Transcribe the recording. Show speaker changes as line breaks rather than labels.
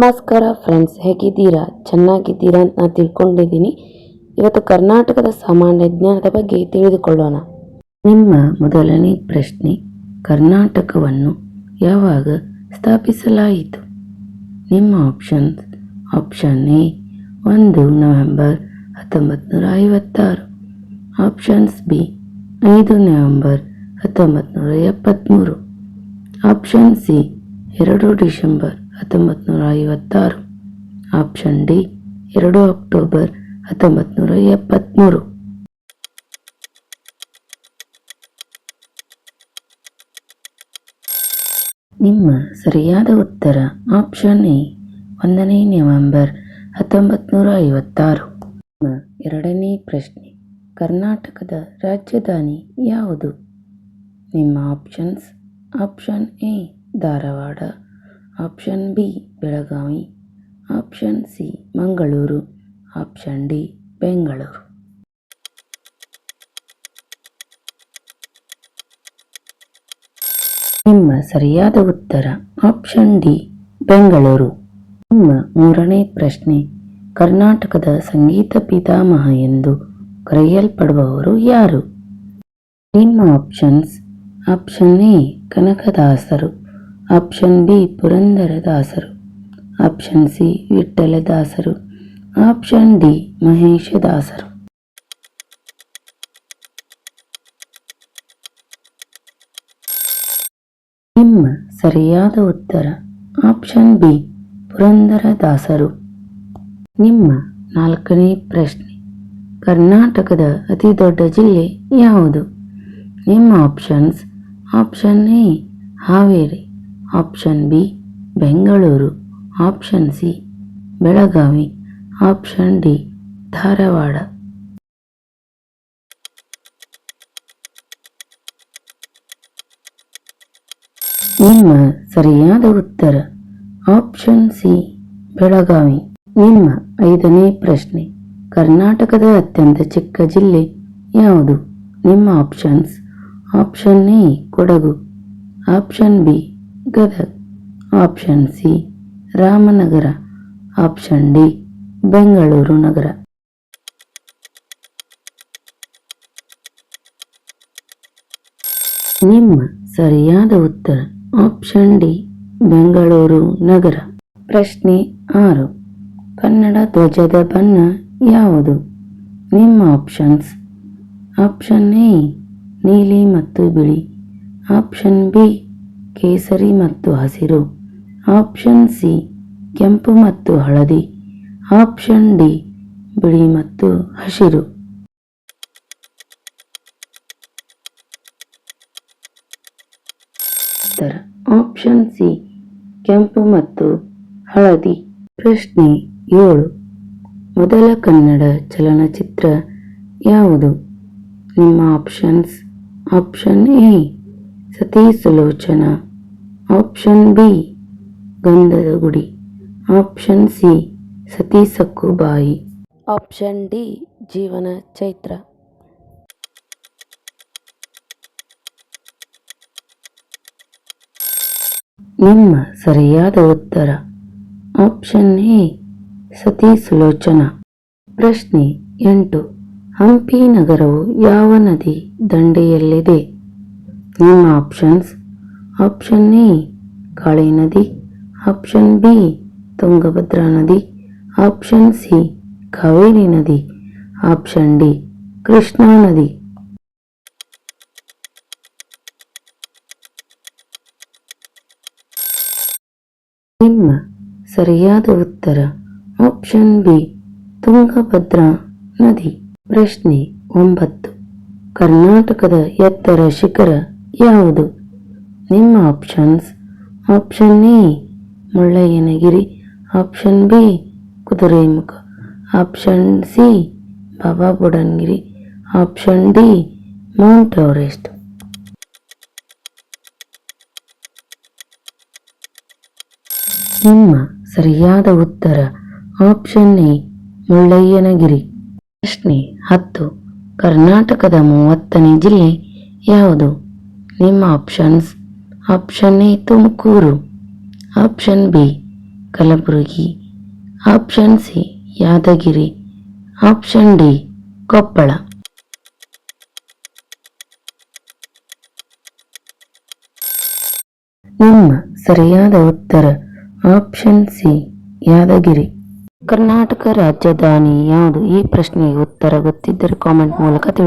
ನಮಸ್ಕಾರ ಫ್ರೆಂಡ್ಸ್, ಹೇಗಿದ್ದೀರಾ? ಚೆನ್ನಾಗಿದ್ದೀರಾ ಅಂತ ನಾನು ತಿಳ್ಕೊಂಡಿದ್ದೀನಿ. ಇವತ್ತು ಕರ್ನಾಟಕದ ಸಾಮಾನ್ಯ ಜ್ಞಾನದ ಬಗ್ಗೆ ತಿಳಿದುಕೊಳ್ಳೋಣ. ನಿಮ್ಮ ಮೊದಲನೇ ಪ್ರಶ್ನೆ, ಕರ್ನಾಟಕವನ್ನು ಯಾವಾಗ ಸ್ಥಾಪಿಸಲಾಯಿತು? ನಿಮ್ಮ options: option A 1 November 1956, options B 5 November 1973, option C 2 December 1956, option D 2 October 1973. ನಿಮ್ಮ ಸರಿಯಾದ ಉತ್ತರ ಆಪ್ಷನ್ ಎ 1 ನವೆಂಬರ್ 1956. ನಿಮ್ಮ ಎರಡನೇ ಪ್ರಶ್ನೆ, ಕರ್ನಾಟಕದ ರಾಜಧಾನಿ ಯಾವುದು? ನಿಮ್ಮ options: option A Dharwad, option B Belagavi, option C Mangaluru, option D Bengaluru. ನಿಮ್ಮ ಸರಿಯಾದ ಉತ್ತರ ಆಪ್ಷನ್ ಡಿ ಬೆಂಗಳೂರು. ನಿಮ್ಮ ಮೂರನೇ ಪ್ರಶ್ನೆ, ಕರ್ನಾಟಕದ ಸಂಗೀತ ಪಿತಾಮಹ ಎಂದು ಕರೆಯಲ್ಪಡುವವರು ಯಾರು? ನಿಮ್ಮ ಆಪ್ಷನ್ಸ್: ಆಪ್ಷನ್ ಎ ಕನಕದಾಸರು, ಆಪ್ಷನ್ ಬಿ ಪುರಂದರದಾಸರು, ಆಪ್ಷನ್ ಸಿ ವಿಠ್ಠಲದಾಸರು, ಆಪ್ಷನ್ ಡಿ ಮಹೇಶದಾಸರು. ನಿಮ್ಮ ಸರಿಯಾದ ಉತ್ತರ ಆಪ್ಷನ್ ಬಿ ಪುರಂದರದಾಸರು. ನಿಮ್ಮ ನಾಲ್ಕನೇ ಪ್ರಶ್ನೆ, ಕರ್ನಾಟಕದ ಅತಿ ದೊಡ್ಡ ಜಿಲ್ಲೆ ಯಾವುದು? ನಿಮ್ಮ options: option A Haveri, option B Bengaluru, option C Belagavi, option D Dharwad. ನಿಮ್ಮ ಸರಿಯಾದ ಉತ್ತರ ಆಪ್ಷನ್ ಸಿ ಬೆಳಗಾವಿ. ನಿಮ್ಮ ಐದನೇ ಪ್ರಶ್ನೆ, ಕರ್ನಾಟಕದ ಅತ್ಯಂತ ಚಿಕ್ಕ ಜಿಲ್ಲೆ ಯಾವುದು? ನಿಮ್ಮ options: option A Kodagu, option B Gadag, option C Ramanagara, option D Bengaluru ನಗರ. ನಿಮ್ಮ ಸರಿಯಾದ ಉತ್ತರ ಆಪ್ಷನ್ ಡಿ ಬೆಂಗಳೂರು ನಗರ. ಪ್ರಶ್ನೆ 6, ಕನ್ನಡ ಧ್ವಜದ ಬಣ್ಣ ಯಾವುದು? ನಿಮ್ಮ ಆಪ್ಷನ್ಸ್: ಆಪ್ಷನ್ ಎ ನೀಲಿ ಮತ್ತು ಬಿಳಿ, ಆಪ್ಷನ್ ಬಿ ಕೇಸರಿ ಮತ್ತು ಹಸಿರು, ಆಪ್ಷನ್ ಸಿ ಕೆಂಪು ಮತ್ತು ಹಳದಿ, ಆಪ್ಷನ್ ಡಿ ಬಿಳಿ ಮತ್ತು ಹಸಿರು. ಉತ್ತರ ಆಪ್ಷನ್ ಸಿ ಕೆಂಪು ಮತ್ತು ಹಳದಿ. ಪ್ರಶ್ನೆ 7, ಮೊದಲ ಕನ್ನಡ ಚಲನಚಿತ್ರ ಯಾವುದು? ನಿಮ್ಮ ಆಪ್ಷನ್ಸ್: ಆಪ್ಷನ್ ಎ ಸತಿ ಸುಲೋಚನ, ಆಪ್ಷನ್ ಬಿ ಗಂಧದ ಗುಡಿ, ಆಪ್ಷನ್ ಸಿ ಸತಿ ಸಕ್ಕುಬಾಯಿ, ಆಪ್ಷನ್ ಡಿ ಜೀವನ ಚೈತ್ರ. ನಿಮ್ಮ ಸರಿಯಾದ ಉತ್ತರ ಆಪ್ಷನ್ ಎ ಸತಿ ಸುಲೋಚನ. ಪ್ರಶ್ನೆ 8, ಹಂಪಿ ನಗರವು ಯಾವ ನದಿ ದಂಡೆಯಲ್ಲಿದೆ? ನಿಮ್ಮ ಆಪ್ಷನ್ಸ್: ಆಪ್ಷನ್ ಎ ಕಾಳಿ ನದಿ, ಆಪ್ಷನ್ ಬಿ ತುಂಗಭದ್ರಾ ನದಿ, ಆಪ್ಷನ್ ಸಿ ಕಾವೇರಿ ನದಿ, ಆಪ್ಷನ್ ಡಿ ಕೃಷ್ಣಾ ನದಿ. ನಿಮ್ಮ ಸರಿಯಾದ ಉತ್ತರ ಆಪ್ಷನ್ ಬಿ ತುಂಗಭದ್ರಾ ನದಿ. ಪ್ರಶ್ನೆ 9, ಕರ್ನಾಟಕದ ಎತ್ತರ ಶಿಖರ ಯಾವುದು? ನಿಮ್ಮ options: option A Mullayanagiri, option B Kudremukh, option C Baba Budangiri, option D Mount Everest. ನಿಮ್ಮ ಸರಿಯಾದ ಉತ್ತರ ಆಪ್ಷನ್ ಎ ಮುಳ್ಳಯ್ಯನಗಿರಿ. ಪ್ರಶ್ನೆ 10, ಕರ್ನಾಟಕದ 30ನೇ ಜಿಲ್ಲೆ ಯಾವುದು? ನಿಮ್ಮ options: option A Tumakuru, option B Kalaburagi. Option C Yadgir. Option D Koppal. ನಿಮ್ಮ ಸರಿಯಾದ ಉತ್ತರ ಆಪ್ಷನ್ ಸಿ ಯಾದಗಿರಿ. ಕರ್ನಾಟಕ ರಾಜಧಾನಿ ಯಾವುದು? ಈ ಪ್ರಶ್ನೆಗೆ ಉತ್ತರ ಗೊತ್ತಿದ್ದರೆ ಕಾಮೆಂಟ್ ಮೂಲಕ ತಿಳಿಸಿ.